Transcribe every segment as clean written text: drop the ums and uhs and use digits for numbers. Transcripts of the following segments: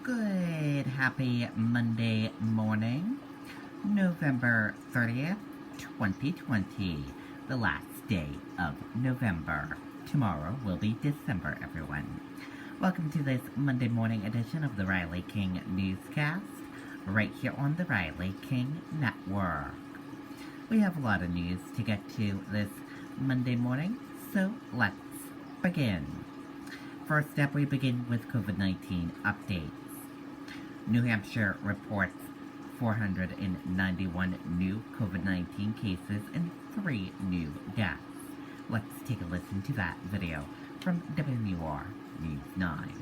Good, happy Monday morning, November 30th, 2020, the last day of November. Tomorrow will be December, everyone. Welcome to this Monday morning edition of the Riley King Newscast, right here on the Riley King Network. We have a lot of news to get to this Monday morning, so let's begin. First up, we begin with COVID-19 updates. New Hampshire reports 491 new COVID-19 cases and 3 new deaths. Let's take a listen to that video from WMUR News 9.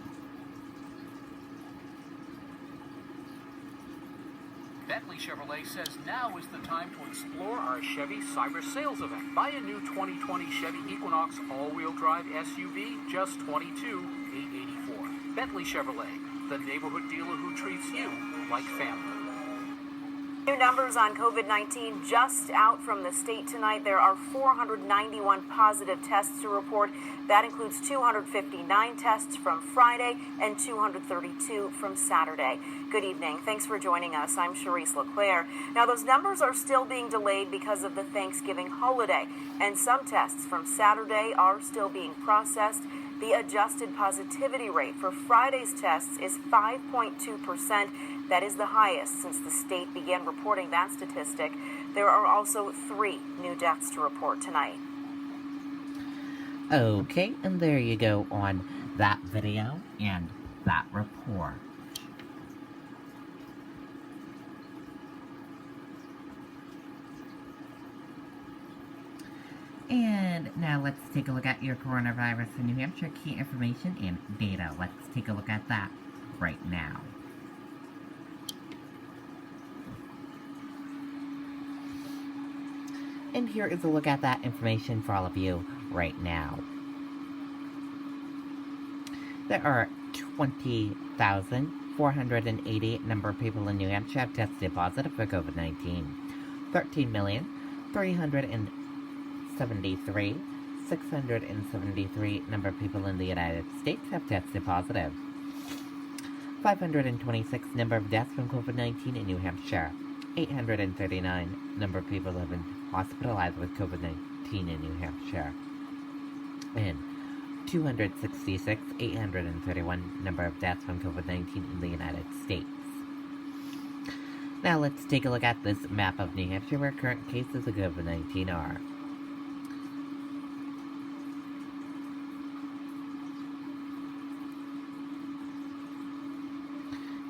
Bentley Chevrolet says now is the time to explore our Chevy Cyber Sales event. Buy a new 2020 Chevy Equinox all-wheel drive SUV, just $22,884. Bentley Chevrolet, the neighborhood dealer who treats you like family. New numbers on COVID-19 just out from the state tonight. There are 491 positive tests to report. That includes 259 tests from Friday and 232 from Saturday. Good evening. Thanks for joining us. I'm Charisse LeClaire. Now, those numbers are still being delayed because of the Thanksgiving holiday, and some tests from Saturday are still being processed. The adjusted positivity rate for Friday's tests is 5.2%. That is the highest since the state began reporting that statistic. There are also 3 new deaths to report tonight. Okay, and there you go on that video and that report. And now let's take a look at your coronavirus in New Hampshire key information and data. Let's take a look at that right now. And here is a look at that information for all of you right now. There are 20,480 number of people in New Hampshire have tested positive for COVID-19. 13,373,673 number of people in the United States have tested positive. 526 number of deaths from COVID-19 in New Hampshire. 839 number of people have been hospitalized with COVID-19 in New Hampshire. And 831 number of deaths from COVID-19 in the United States. Now let's take a look at this map of New Hampshire where current cases of COVID-19 are.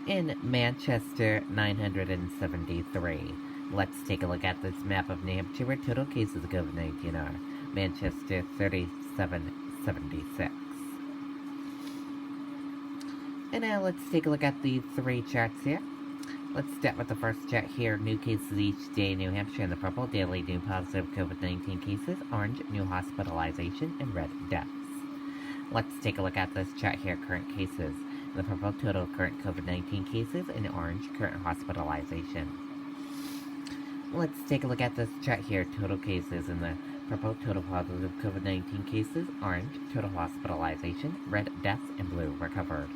In Manchester, 973. Let's take a look at this map of New Hampshire where total cases of COVID-19 are. Manchester, 3776. And now let's take a look at the 3 charts here. Let's start with the first chart here. New cases each day in New Hampshire in the purple. Daily new positive COVID-19 cases. Orange, new hospitalization. And red, deaths. Let's take a look at this chart here. Current cases. In the purple, total current COVID-19 cases. In orange, current hospitalization. Let's take a look at this chart here. Total cases in the purple, total positive COVID-19 cases. Orange, total hospitalization. Red, deaths. And blue, recovered.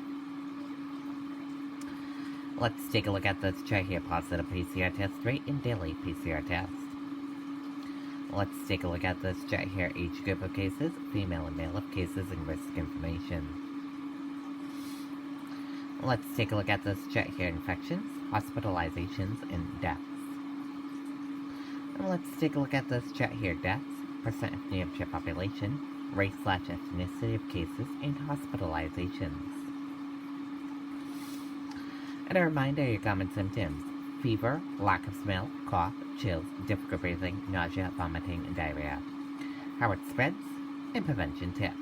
Let's take a look at this chart here. Positive PCR test rate and daily PCR test. Let's take a look at this chart here. Age group of cases, female and male of cases, and risk information. Let's take a look at this chart here. Infections, hospitalizations, and deaths. And let's take a look at this chart here. Deaths, percent of New Hampshire population, race/ethnicity of cases, and hospitalizations. And a reminder, your common symptoms: fever, lack of smell, cough, chills, difficult breathing, nausea, vomiting, and diarrhea. How it spreads, and prevention tips.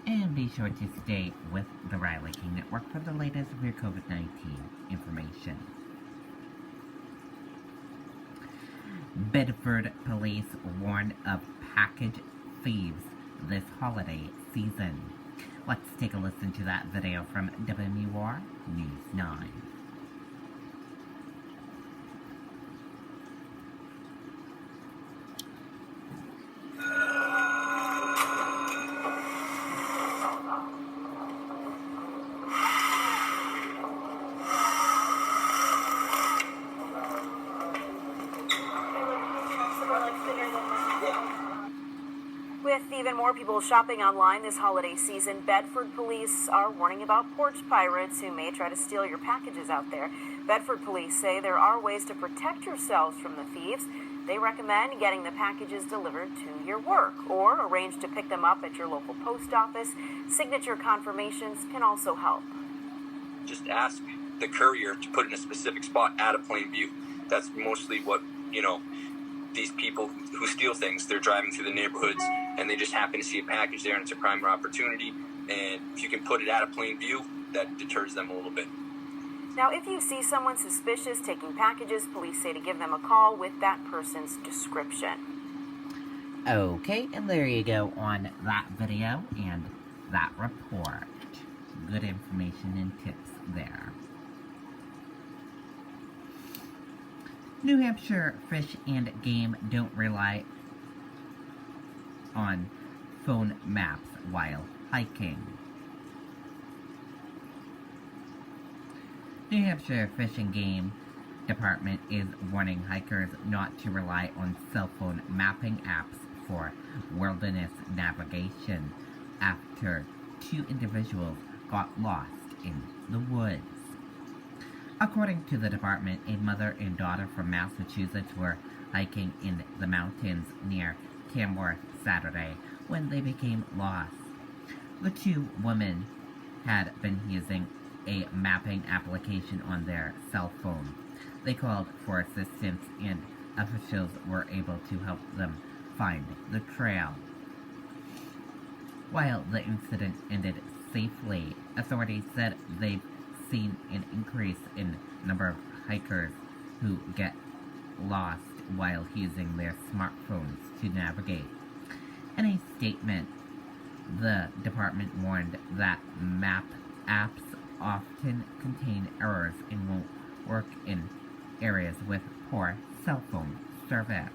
And be sure to stay with the Riley King Network for the latest of your COVID-19 information. Bedford police warned of package thieves this holiday season. Let's take a listen to that video from WMUR News 9. even more people shopping online this holiday season, Bedford police are warning about porch pirates who may try to steal your packages out there. Bedford police say there are ways to protect yourselves from the thieves. They recommend getting the packages delivered to your work or arrange to pick them up at your local post office. Signature confirmations can also help. Just ask the courier to put in a specific spot out of plain view. That's mostly what, these people who steal things, they're driving through the neighborhoods and they just happen to see a package there and it's a prime opportunity. And if you can put it out of plain view, that deters them a little bit. Now, if you see someone suspicious taking packages, police say to give them a call with that person's description. Okay, and there you go on that video and that report. Good information and tips there. New Hampshire Fish and Game don't rely on phone maps while hiking. New Hampshire Fish and Game Department is warning hikers not to rely on cell phone mapping apps for wilderness navigation after 2 individuals got lost in the woods. According to the department, a mother and daughter from Massachusetts were hiking in the mountains near Tamworth Saturday when they became lost. The 2 women had been using a mapping application on their cell phone. They called for assistance and officials were able to help them find the trail. While the incident ended safely, authorities said they've seen an increase in number of hikers who get lost while using their smartphones to navigate. In a statement, the department warned that map apps often contain errors and won't work in areas with poor cell phone service.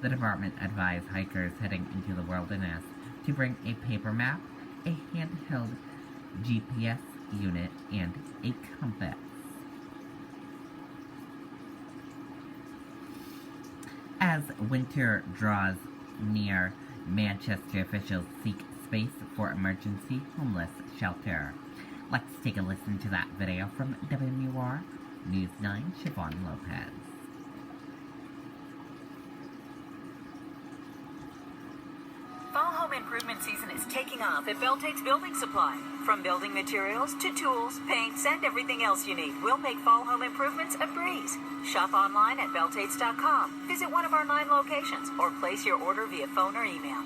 The department advised hikers heading into the wilderness to bring a paper map, a handheld GPS unit, and a compass. As winter draws near, Manchester officials seek space for emergency homeless shelter. Let's take a listen to that video from WMUR News 9, Siobhan Lopez. Fall home improvement season is taking off at Bell-Tate's Building Supply. From building materials to tools, paints, and everything else you need, we'll make fall home improvements a breeze. Shop online at belltates.com. Visit one of our 9 locations or place your order via phone or email.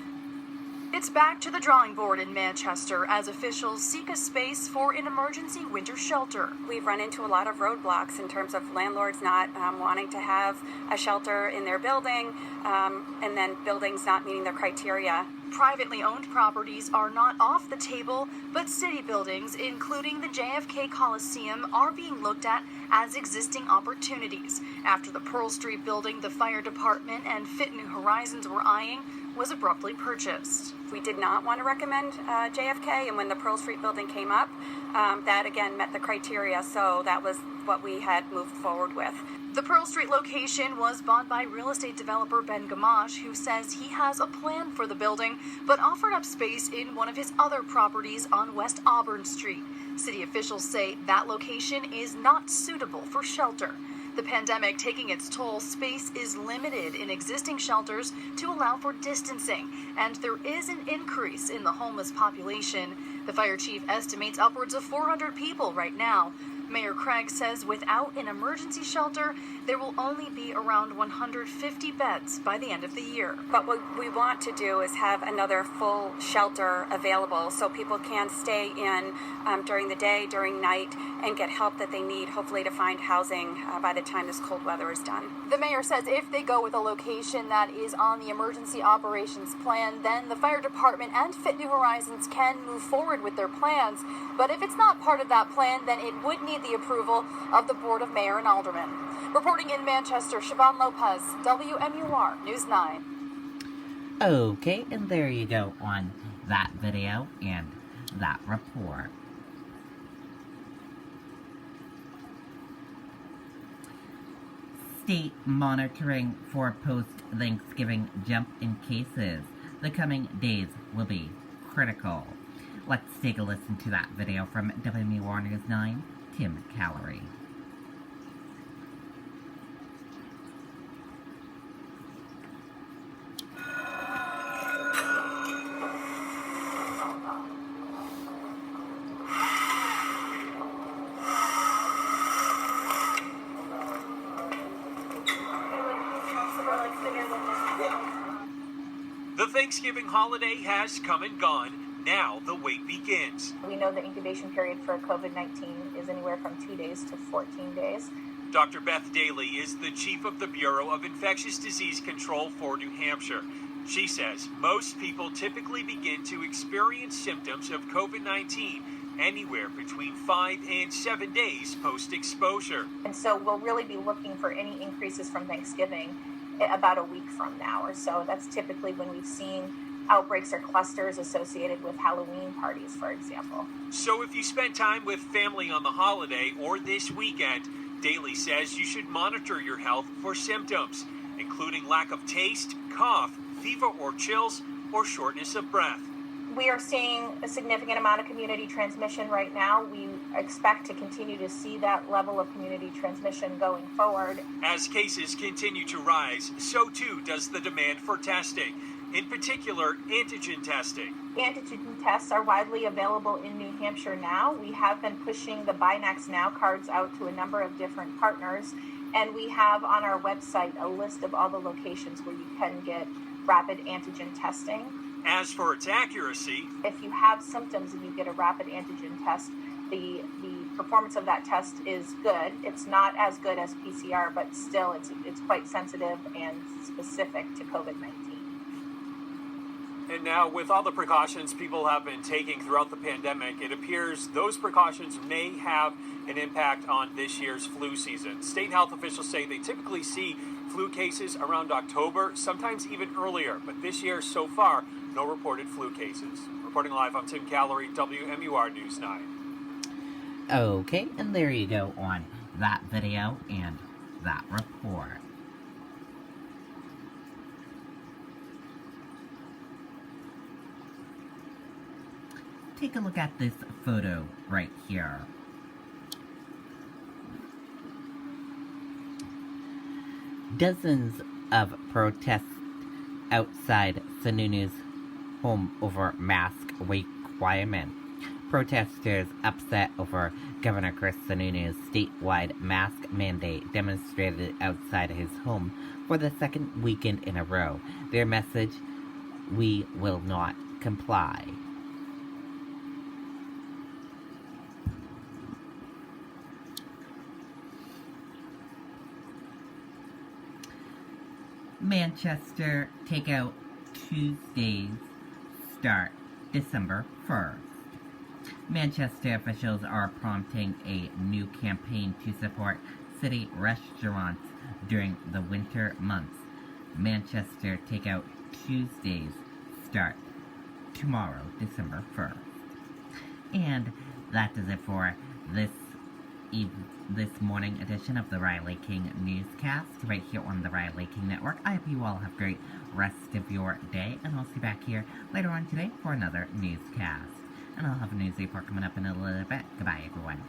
It's back to the drawing board in Manchester as officials seek a space for an emergency winter shelter. We've run into a lot of roadblocks in terms of landlords not wanting to have a shelter in their building, and then buildings not meeting their criteria. Privately owned properties are not off the table, but city buildings, including the JFK Coliseum, are being looked at as existing opportunities. After the Pearl Street building the fire department and Fit New Horizons were eyeing was abruptly purchased. We did not want to recommend JFK, and when the Pearl Street building came up, that again met the criteria, so that was what we had moved forward with. The Pearl Street location was bought by real estate developer Ben Gamache, who says he has a plan for the building, but offered up space in one of his other properties on West Auburn Street. City officials say that location is not suitable for shelter. The pandemic taking its toll, space is limited in existing shelters to allow for distancing, and there is an increase in the homeless population. The fire chief estimates upwards of 400 people right now. Mayor Craig says without an emergency shelter, there will only be around 150 beds by the end of the year. But what we want to do is have another full shelter available so people can stay in during the day, during night, and get help that they need, hopefully to find housing by the time this cold weather is done. The mayor says if they go with a location that is on the emergency operations plan, then the fire department and Fit New Horizons can move forward with their plans. But if it's not part of that plan, then it would need the approval of the Board of Mayor and Aldermen. Reporting in Manchester, Siobhan Lopez, WMUR News 9. Okay, and there you go on that video and that report. State monitoring for post-Thanksgiving jump in cases. The coming days will be critical. Let's take a listen to that video from WMUR News 9, Tim Callery. The Thanksgiving holiday has come and gone. Now the wait begins. We know the incubation period for COVID-19 is anywhere from 2 days to 14 days. Dr. Beth Daly is the chief of the Bureau of Infectious Disease Control for New Hampshire. She says most people typically begin to experience symptoms of COVID-19 anywhere between 5 and 7 days post-exposure. And so we'll really be looking for any increases from Thanksgiving about a week from now or so. That's typically when we've seen outbreaks or clusters associated with Halloween parties, for example. So if you spend time with family on the holiday or this weekend, Daly says you should monitor your health for symptoms, including lack of taste, cough, fever or chills, or shortness of breath. We are seeing a significant amount of community transmission right now. We expect to continue to see that level of community transmission going forward. As cases continue to rise, so too does the demand for testing, in particular antigen testing. Antigen tests are widely available in New Hampshire now. We have been pushing the Binax Now cards out to a number of different partners, and we have on our website a list of all the locations where you can get rapid antigen testing. As for its accuracy, if you have symptoms and you get a rapid antigen test, the performance of that test is good. It's not as good as PCR, but still it's quite sensitive and specific to COVID-19. and now with all the precautions people have been taking throughout the pandemic, it appears those precautions may have an impact on this year's flu season. State health officials say they typically see flu cases around October, sometimes even earlier, but this year so far, no reported flu cases. Reporting live, I'm Tim Callery, WMUR News 9. Okay, and there you go on that video and that report. Take a look at this photo right here. Dozens of protests outside Sununu's home over mask requirement. Protesters upset over Governor Chris Sununu's statewide mask mandate demonstrated outside his home for the second weekend in a row. Their message, "We will not comply." Manchester Takeout Tuesdays start December 1st. Manchester officials are prompting a new campaign to support city restaurants during the winter months. Manchester Takeout Tuesdays start tomorrow, December 1st. And that does it for this morning edition of the Riley King Newscast right here on the Riley King Network. I hope you all have a great rest of your day, and I'll see you back here later on today for another newscast. And I'll have a news report coming up in a little bit. Goodbye, everyone.